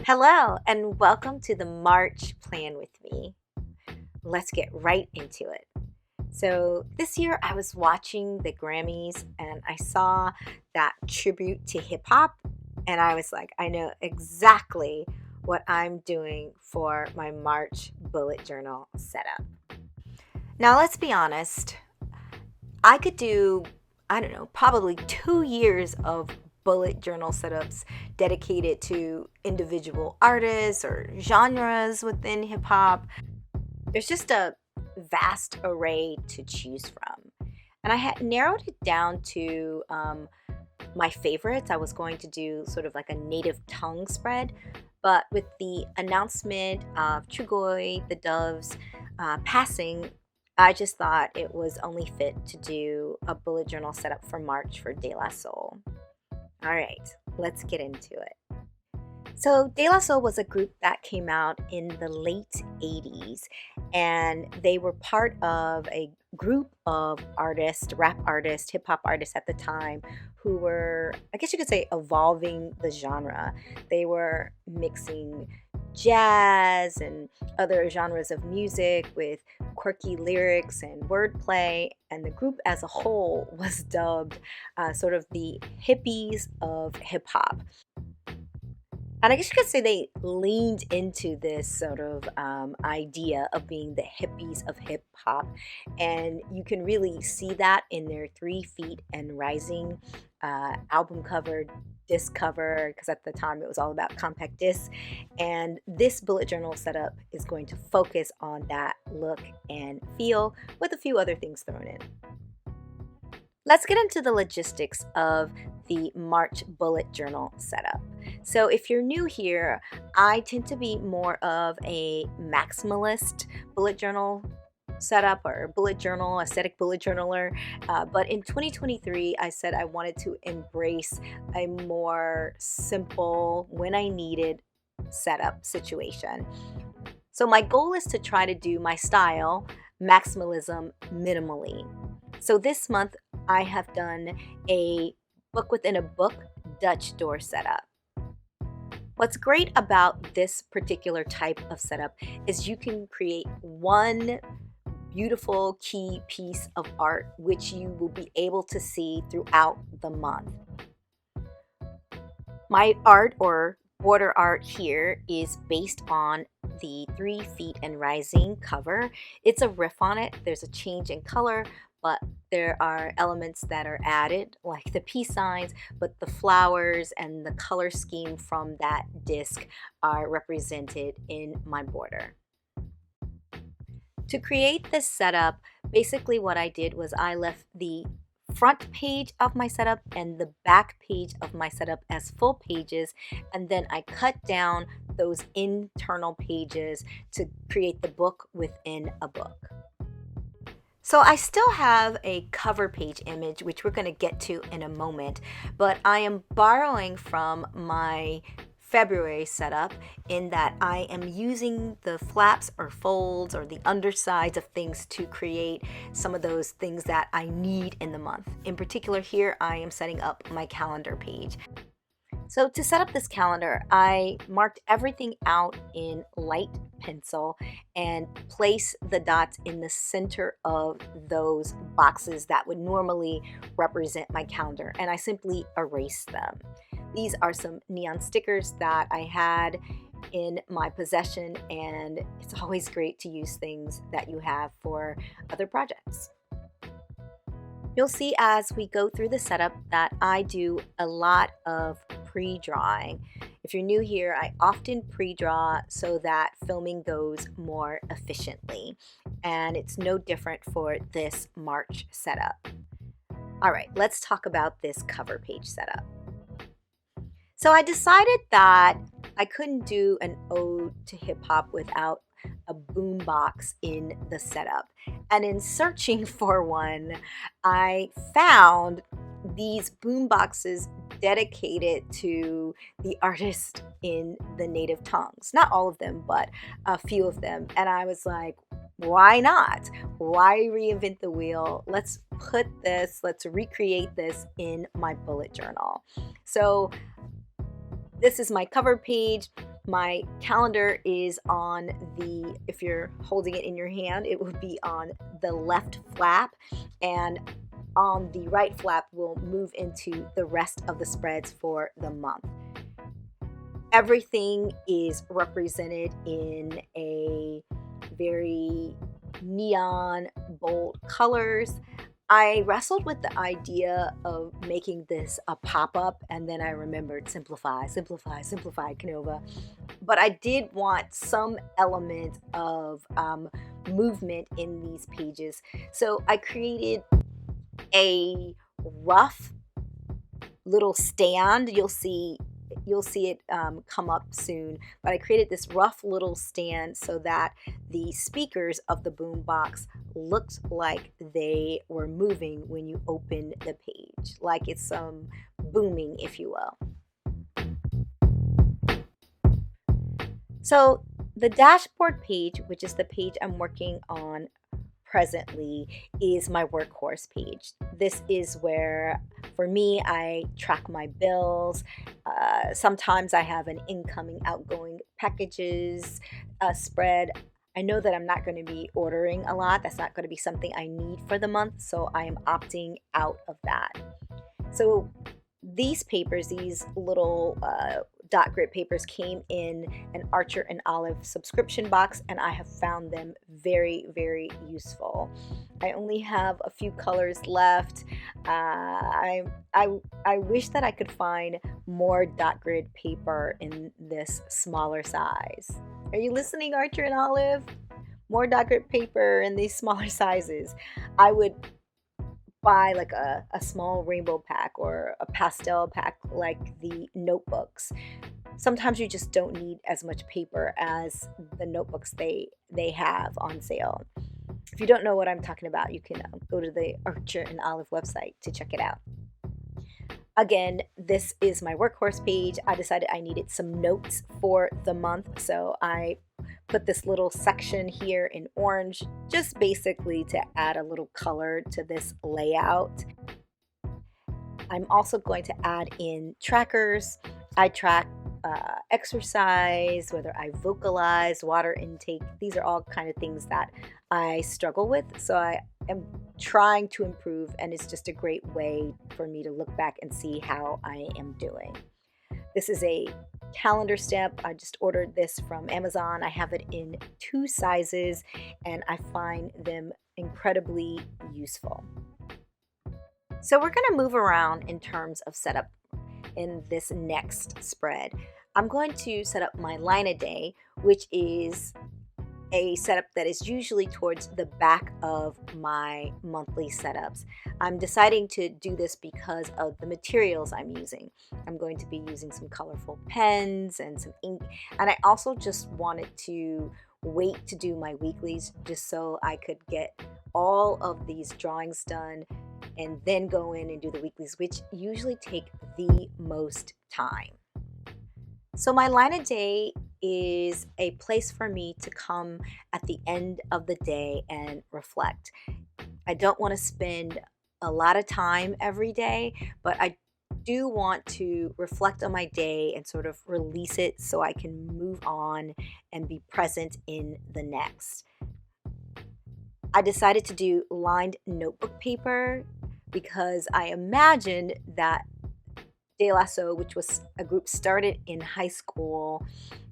Hello, and welcome to the March Plan with me. Let's get right into it. So, this year I was watching the Grammys and I saw that tribute to hip hop, and I was like, I know exactly what I'm doing for my March bullet journal setup. Now, let's be honest, I could do, I don't know, probably 2 years of bullet journal setups dedicated to individual artists or genres within hip hop. There's just a vast array to choose from. And I had narrowed it down to my favorites. I was going to do sort of like a native tongue spread, but with the announcement of Trugoy, the Doves passing, I just thought it was only fit to do a bullet journal setup for March for De La Soul. All right, let's get into it. So, De La Soul was a group that came out in the late 80s, and they were part of a group of artists, rap artists, hip hop artists at the time, who were, I guess you could say, evolving the genre. They were mixing jazz and other genres of music with quirky lyrics and wordplay, and the group as a whole was dubbed sort of the hippies of hip hop. And I guess you could say they leaned into this sort of idea of being the hippies of hip hop. And you can really see that in their 3 Feet and Rising album cover, disc cover, because at the time it was all about compact discs. And this bullet journal setup is going to focus on that look and feel with a few other things thrown in. Let's get into the logistics of the March bullet journal setup. So, if you're new here, I tend to be more of a maximalist bullet journal setup or bullet journal, aesthetic bullet journaler. But in 2023, I said I wanted to embrace a more simple, when I needed setup situation. So, my goal is to try to do my style, maximalism, minimally. So, this month, I have done a book within a book Dutch door setup. What's great about this particular type of setup is you can create one beautiful key piece of art which you will be able to see throughout the month. My art or border art here is based on the 3 Feet and Rising cover. It's a riff on it. There's a change in color, but there are elements that are added, like the peace signs, but the flowers and the color scheme from that disc are represented in my border. To create this setup, basically what I did was I left the front page of my setup and the back page of my setup as full pages, and then I cut down those internal pages to create the book within a book. So I still have a cover page image, which we're going to get to in a moment, but I am borrowing from my February setup in that I am using the flaps or folds or the undersides of things to create some of those things that I need in the month. In particular, here I am setting up my calendar page. So to set up this calendar, I marked everything out in light pencil and place the dots in the center of those boxes that would normally represent my calendar, and I simply erase them. These are some neon stickers that I had in my possession, and it's always great to use things that you have for other projects. You'll see as we go through the setup that I do a lot of pre-drawing. If you're new here, I often pre-draw so that filming goes more efficiently, and it's no different for this March setup. All right, let's talk about this cover page setup. So I decided that I couldn't do an ode to hip hop without a boombox in the setup. And in searching for one, I found these boomboxes dedicated to the artists in the native tongues. Not all of them, but a few of them. And I was like, why not? Why reinvent the wheel? Let's recreate this in my bullet journal. So this is my cover page. My calendar is on the, if you're holding it in your hand, it would be on the left flap, and on the right flap will move into the rest of the spreads for the month. Everything is represented in a very neon, bold colors. I wrestled with the idea of making this a pop-up, and then I remembered simplify, simplify, simplify Canova. But I did want some element of movement in these pages. So I created a rough little stand. You'll see it come up soon, but I created this rough little stand so that the speakers of the boombox looked like they were moving when you open the page, like it's some booming, if you will. So the dashboard page, which is the page I'm working on presently, is my workhorse page. This is where, for me, I track my bills. Sometimes I have an incoming, outgoing packages spread. I know that I'm not going to be ordering a lot. That's not going to be something I need for the month, so I am opting out of that. So these papers, these little dot grid papers, came in an Archer and Olive subscription box, and I have found them very, very useful. I only have a few colors left. I wish that I could find more dot grid paper in this smaller size. Are you listening, Archer and Olive? More dot grid paper in these smaller sizes. I would buy like a small rainbow pack or a pastel pack like the notebooks. Sometimes you just don't need as much paper as the notebooks they have on sale. If you don't know what I'm talking about, you can go to the Archer and Olive website to check it out. Again, this is my workhorse page. I decided I needed some notes for the month, so I put this little section here in orange, just basically to add a little color to this layout. I'm also going to add in trackers. I track exercise, whether I vocalize, water intake. These are all kind of things that I struggle with, so I am trying to improve, and it's just a great way for me to look back and see how I am doing. This is a calendar stamp. I just ordered this from Amazon. I have it in 2 sizes, and I find them incredibly useful. So we're going to move around in terms of setup in this next spread. I'm going to set up my line a day, which is a setup that is usually towards the back of my monthly setups. I'm deciding to do this because of the materials I'm using. I'm going to be using some colorful pens and some ink, and I also just wanted to wait to do my weeklies just so I could get all of these drawings done and then go in and do the weeklies, which usually take the most time. So my line a day is a place for me to come at the end of the day and reflect. I don't want to spend a lot of time every day, but I do want to reflect on my day and sort of release it so I can move on and be present in the next. I decided to do lined notebook paper because I imagined that De La Soul, which was a group started in high school,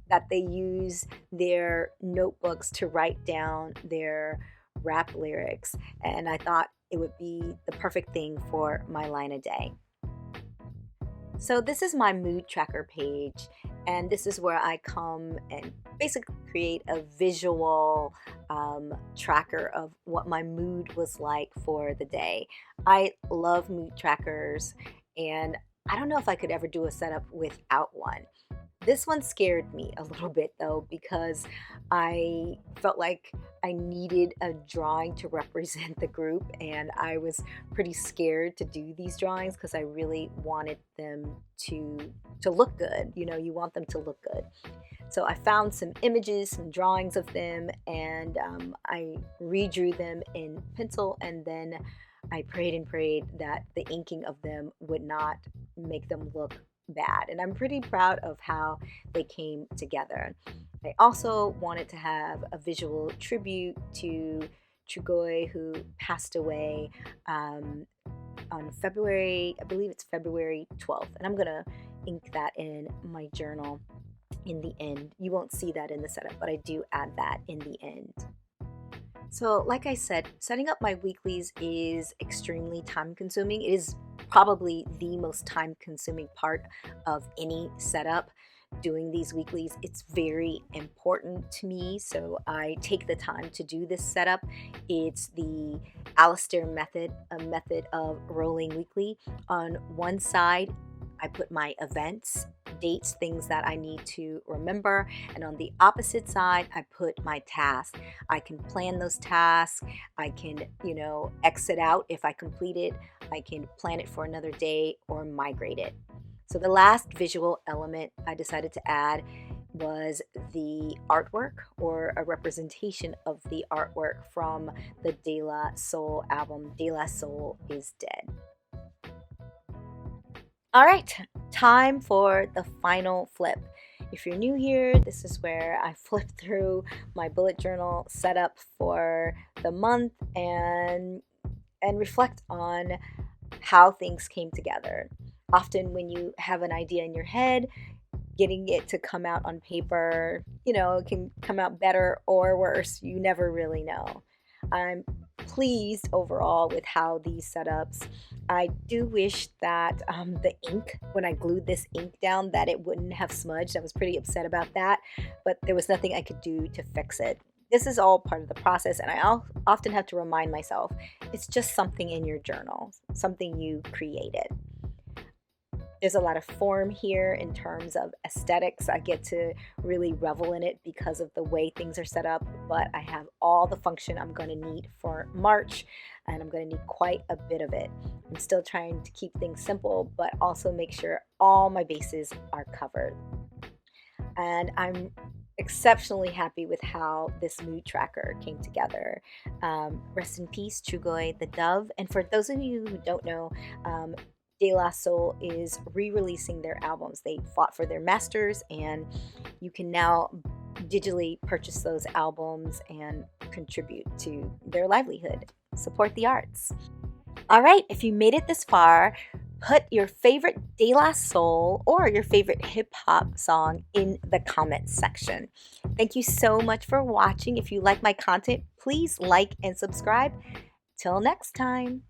that they use their notebooks to write down their rap lyrics, and I thought it would be the perfect thing for my line a day. So this is my mood tracker page, and this is where I come and basically create a visual tracker of what my mood was like for the day. I love mood trackers, and I don't know if I could ever do a setup without one. This one scared me a little bit though, because I felt like I needed a drawing to represent the group, and I was pretty scared to do these drawings because I really wanted them to look good. You know, you want them to look good. So I found some images, some drawings of them, and I redrew them in pencil, and then I prayed and prayed that the inking of them would not make them look bad. And I'm pretty proud of how they came together. I also wanted to have a visual tribute to Chugoi, who passed away um, on February, I believe it's February 12th. And I'm going to ink that in my journal in the end. You won't see that in the setup, but I do add that in the end. So, like I said, setting up my weeklies is extremely time consuming. It is probably the most time consuming part of any setup. Doing these weeklies, it's very important to me, so I take the time to do this setup. It's the Alistair method, a method of rolling weekly. On one side, I put my events, dates, things that I need to remember. And on the opposite side, I put my tasks. I can plan those tasks. I can, exit out if I complete it. I can plan it for another day or migrate it. So the last visual element I decided to add was the artwork, or a representation of the artwork from the De La Soul album, De La Soul is Dead. All right, time for the final flip. If you're new here, this is where I flip through my bullet journal setup for the month and reflect on how things came together. Often when you have an idea in your head, getting it to come out on paper, it can come out better or worse. You never really know. I'm pleased overall with how these setups. I do wish that the ink, when I glued this ink down, that it wouldn't have smudged. I was pretty upset about that, but there was nothing I could do to fix it. This is all part of the process, and I often have to remind myself, it's just something in your journal, something you created. There's a lot of form here in terms of aesthetics. I get to really revel in it because of the way things are set up, but I have all the function I'm going to need for March, and I'm going to need quite a bit of it. I'm still trying to keep things simple, but also make sure all my bases are covered. And I'm exceptionally happy with how this mood tracker came together. Rest in peace, Chugoi the Dove. And for those of you who don't know, De La Soul is re-releasing their albums. They fought for their masters, and you can now digitally purchase those albums and contribute to their livelihood. Support the arts. All right, if you made it this far, put your favorite De La Soul or your favorite hip hop song in the comments section. Thank you so much for watching. If you like my content, please like and subscribe. Till next time.